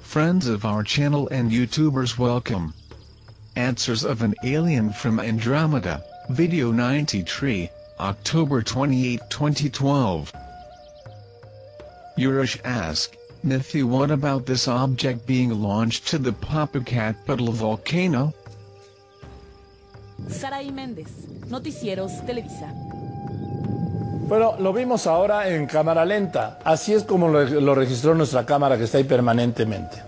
Friends of our channel and YouTubers, welcome. Answers of an Alien from Andromeda, Video 93, October 28, 2012. Yurush ask, Mithy, what about this object being launched to the Popocatépetl volcano? Saraí Méndez, Noticieros Televisa. Bueno, lo vimos ahora en cámara lenta. Así es como lo registró nuestra cámara que está ahí permanentemente.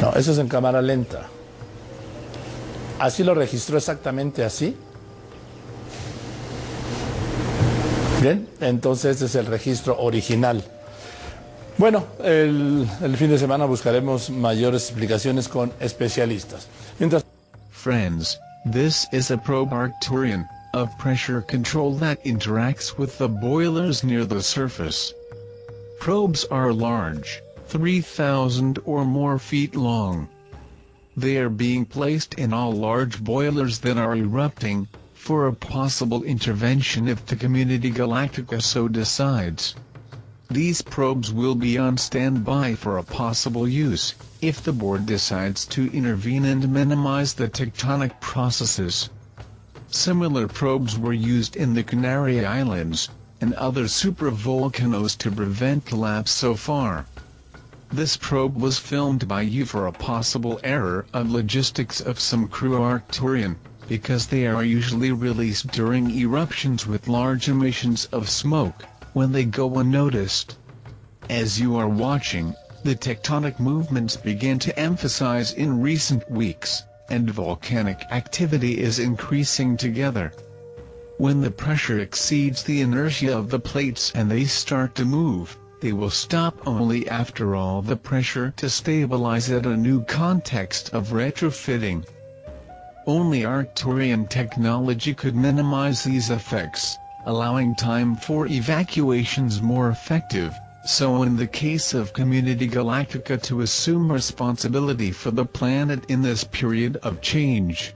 No, eso es en cámara lenta. Así lo registró exactamente así. Bien, entonces este es el registro original. Bueno, el fin de semana buscaremos mayores explicaciones con especialistas. Friends, this is a probe Arcturian, of pressure control that interacts with the boilers near the surface. Probes are large, 3,000 or more feet long. They are being placed in all large boilers that are erupting, for a possible intervention if the Community Galactica so decides. These probes will be on standby for a possible use, if the board decides to intervene and minimize the tectonic processes. Similar probes were used in the Canary Islands, and other supervolcanoes to prevent collapse so far. This probe was filmed by you for a possible error of logistics of some crew Arcturian, because they are usually released during eruptions with large emissions of smoke, when they go unnoticed. As you are watching, the tectonic movements begin to emphasize in recent weeks, and volcanic activity is increasing together. When the pressure exceeds the inertia of the plates and they start to move, they will stop only after all the pressure to stabilize at a new context of retrofitting. Only Arcturian technology could minimize these effects, allowing time for evacuations more effective, so in the case of Community Galactica to assume responsibility for the planet in this period of change.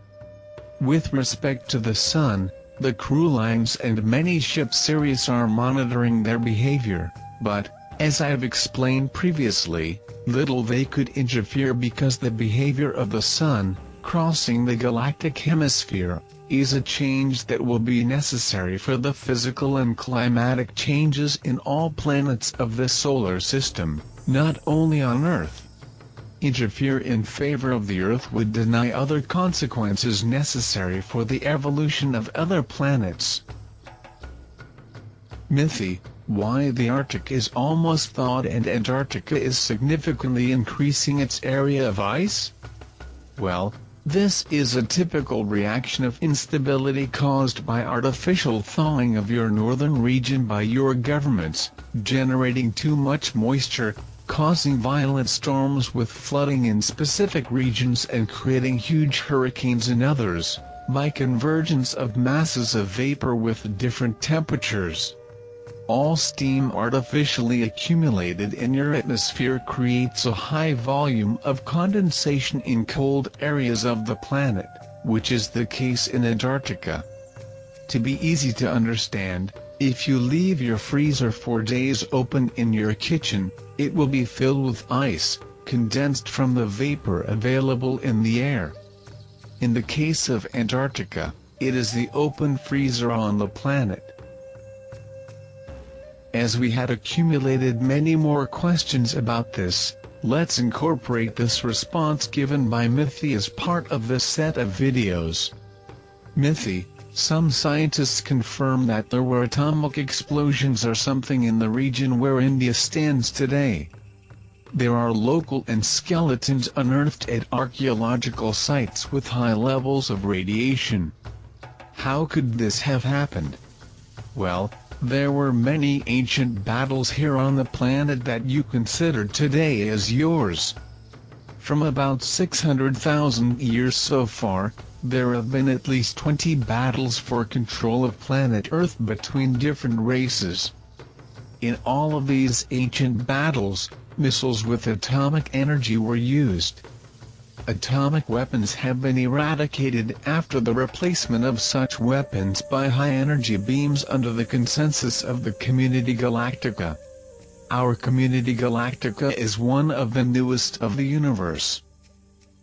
With respect to the Sun, the crew lines and many ship series are monitoring their behavior, but, as I have explained previously, little they could interfere because the behavior of the Sun, crossing the galactic hemisphere, is a change that will be necessary for the physical and climatic changes in all planets of the solar system, not only on Earth. Interfere in favor of the Earth would deny other consequences necessary for the evolution of other planets. Mithy, why the Arctic is almost thawed and Antarctica is significantly increasing its area of ice? Well, this is a typical reaction of instability caused by artificial thawing of your northern region by your governments, generating too much moisture, causing violent storms with flooding in specific regions and creating huge hurricanes in others, by convergence of masses of vapor with different temperatures. All steam artificially accumulated in your atmosphere creates a high volume of condensation in cold areas of the planet, which is the case in Antarctica. To be easy to understand, if you leave your freezer for days open in your kitchen, it will be filled with ice, condensed from the vapor available in the air. In the case of Antarctica, it is the open freezer on the planet. As we had accumulated many more questions about this, let's incorporate this response given by Mithy as part of this set of videos. Mithy, some scientists confirm that there were atomic explosions or something in the region where India stands today. There are local and skeletons unearthed at archaeological sites with high levels of radiation. How could this have happened? Well, there were many ancient battles here on the planet that you consider today as yours. From about 600,000 years so far, there have been at least 20 battles for control of planet Earth between different races. In all of these ancient battles, missiles with atomic energy were used. Atomic weapons have been eradicated after the replacement of such weapons by high-energy beams under the consensus of the Community Galactica. Our community Galactica is one of the newest of the universe.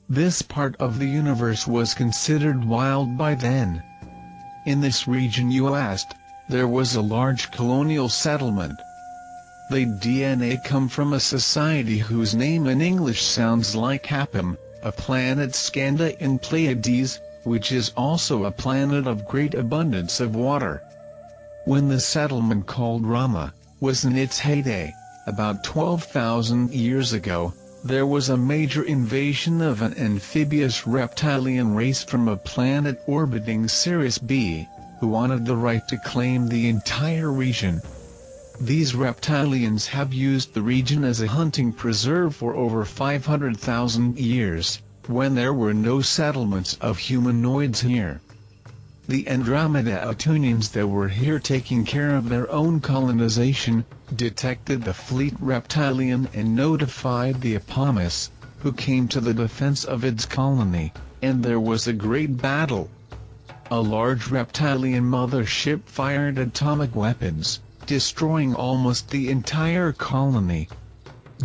This part of the universe was considered wild by then. In this region you asked, there was a large colonial settlement. The DNA come from a society whose name in English sounds like Capim, a planet Skanda in Pleiades, which is also a planet of great abundance of water. When the settlement called Rama was in its heyday, about 12,000 years ago, there was a major invasion of an amphibious reptilian race from a planet orbiting Sirius B, who wanted the right to claim the entire region. These reptilians have used the region as a hunting preserve for over 500,000 years, when there were no settlements of humanoids here. The Andromeda Atunians that were here taking care of their own colonization, detected the fleet reptilian and notified the Apomus, who came to the defense of its colony, and there was a great battle. A large reptilian mothership fired atomic weapons, destroying almost the entire colony.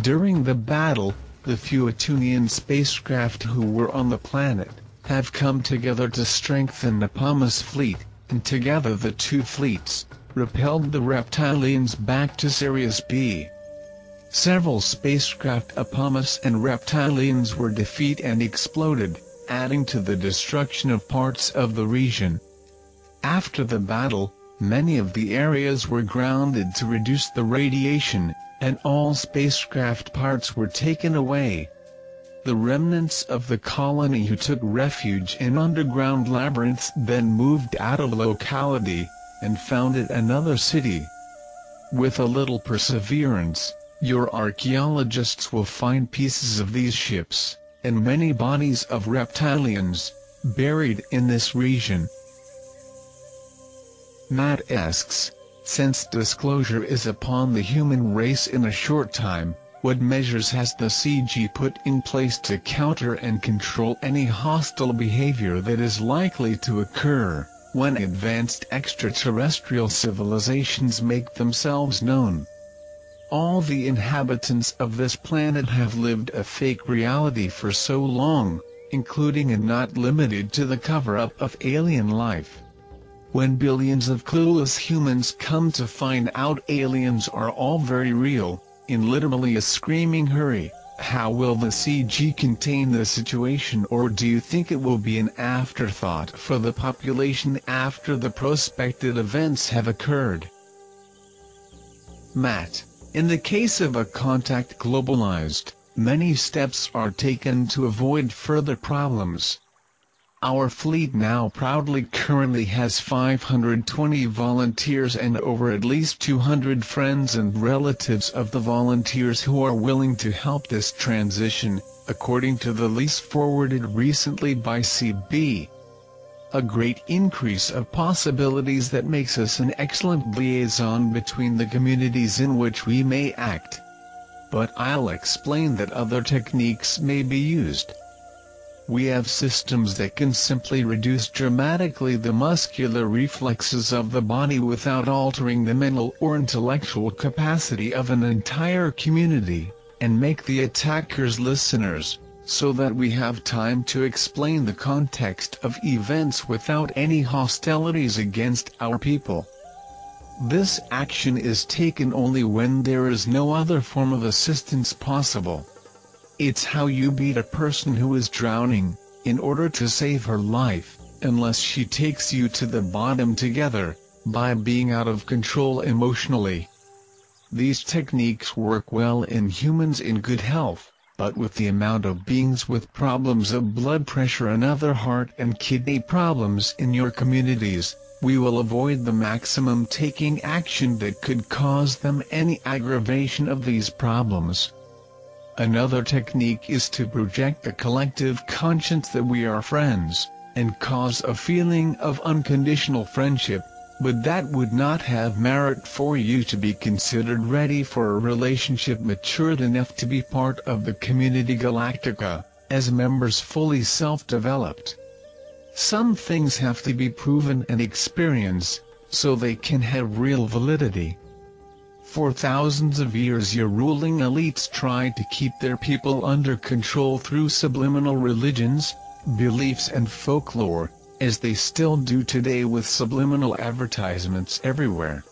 During the battle, the few Atunian spacecraft who were on the planet have come together to strengthen the Apomus fleet, and together the two fleets repelled the reptilians back to Sirius B. Several spacecraft Apomus and reptilians were defeated and exploded, adding to the destruction of parts of the region. After the battle, many of the areas were grounded to reduce the radiation, and all spacecraft parts were taken away. The remnants of the colony who took refuge in underground labyrinths then moved out of the locality, and founded another city. With a little perseverance, your archaeologists will find pieces of these ships, and many bodies of reptilians, buried in this region. Matt asks, since disclosure is upon the human race in a short time, what measures has the CG put in place to counter and control any hostile behavior that is likely to occur when advanced extraterrestrial civilizations make themselves known? All the inhabitants of this planet have lived a fake reality for so long, including and not limited to the cover-up of alien life. When billions of clueless humans come to find out aliens are all very real, in literally a screaming hurry, how will the CG contain the situation, or do you think it will be an afterthought for the population after the prospected events have occurred? Matt, in the case of a contact globalized, many steps are taken to avoid further problems. Our fleet now proudly currently has 520 volunteers and over at least 200 friends and relatives of the volunteers who are willing to help this transition, according to the lease forwarded recently by CB. A great increase of possibilities that makes us an excellent liaison between the communities in which we may act. But I'll explain that other techniques may be used. We have systems that can simply reduce dramatically the muscular reflexes of the body without altering the mental or intellectual capacity of an entire community, and make the attackers listeners, so that we have time to explain the context of events without any hostilities against our people. This action is taken only when there is no other form of assistance possible. It's how you beat a person who is drowning, in order to save her life, unless she takes you to the bottom together, by being out of control emotionally. These techniques work well in humans in good health, but with the amount of beings with problems of blood pressure and other heart and kidney problems in your communities, we will avoid the maximum taking action that could cause them any aggravation of these problems. Another technique is to project a collective conscience that we are friends, and cause a feeling of unconditional friendship, but that would not have merit for you to be considered ready for a relationship matured enough to be part of the community Galactica, as members fully self-developed. Some things have to be proven and experienced, so they can have real validity. For thousands of years your ruling elites tried to keep their people under control through subliminal religions, beliefs and folklore, as they still do today with subliminal advertisements everywhere.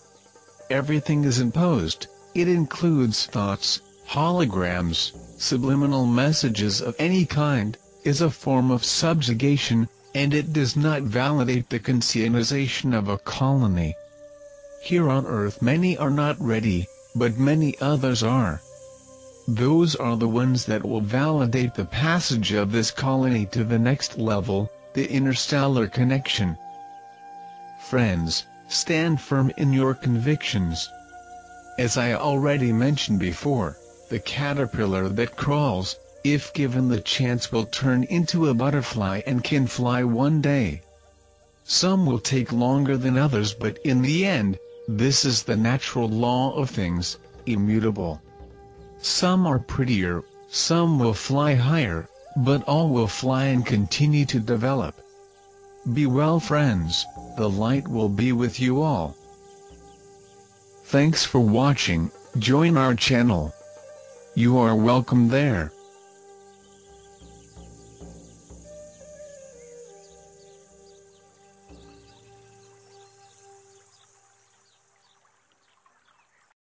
Everything is imposed. It includes thoughts, holograms, subliminal messages of any kind, is a form of subjugation, and it does not validate the conscientization of a colony. Here on Earth many are not ready, but many others are. Those are the ones that will validate the passage of this colony to the next level, the interstellar connection. Friends, stand firm in your convictions. As I already mentioned before, the caterpillar that crawls, if given the chance, will turn into a butterfly and can fly one day. Some will take longer than others, but in the end, this is the natural law of things, immutable. Some are prettier, some will fly higher, but all will fly and continue to develop. Be well, friends, the light will be with you all. Thanks for watching. Join our channel. You are welcome there.